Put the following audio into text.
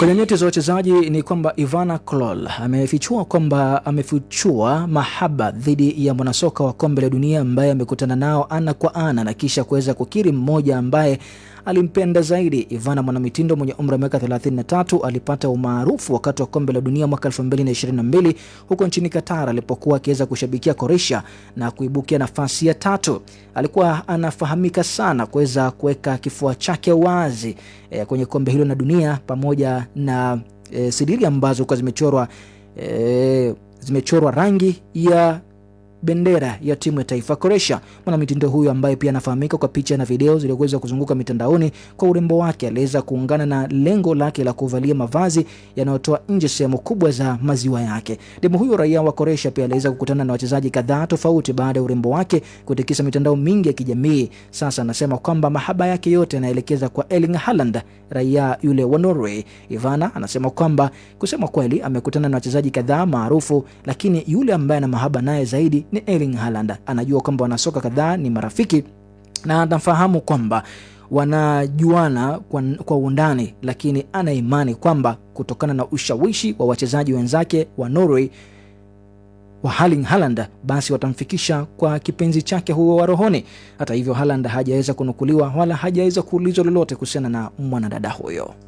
Kwenye nyeti za wachezaji ni kwamba Ivana Kloll amefichua mahaba dhidi ya mwanasoka wa kombe la dunia ambaye amekutana nao ana kwa ana na kisha kuweza kukiri mmoja ambaye alimpenda zaidi. Ivana, mwanamitindo mwenye umri wa miaka 33, alipata umaarufu wakati wa kombe la dunia mwaka 2022 huko nchini Qatar alipokuwa akiweza kushabikia Croatia na kuibukia nafasi ya 3. Alikuwa anafahamika sana kuweza kuweka kifua chake wazi kwenye kombe hilo la dunia pamoja na sidiri ambazo kwa zimechorwa rangi ya bendera ya timu ya taifa Croatia. Mwanamitindo huyu ambaye pia anafahamika kwa picha na video zilizoweza kuzunguka mitandaoni kwa urembo wake, aliweza kuungana na lengo lake la kuvalia mavazi yanayotoa nje sehemu kubwa za maziwa yake. Demu huyu raia wa Croatia pia aliweza kukutana na wachezaji kadhaa tofauti baada ya urembo wake kutikisa mitandao mingi ya kijamii. Sasa anasema kwamba mahaba yake yote yanaelekeza kwa Erling Haaland, raia yule wa Norway. Ivana anasema kwamba kusema kweli amekutana na wachezaji kadhaa maarufu, lakini yule ambaye ana mahaba naye zaidi ni Erling Haaland. Anajua kwamba wanasoka kadhaa ni marafiki na anafahamu kwamba wanajuana kwa undani, lakini ana imani kwamba kutokana na ushawishi wa wachezaji wenzake wa Norway wa Erling Haaland, basi watamfikisha kwa kipenzi chake huo wa rohoni. Hata hivyo, Haaland hajaweza kunukuliwa wala hajaweza kuulizwa lolote kuhusiana na mwanadada huyo.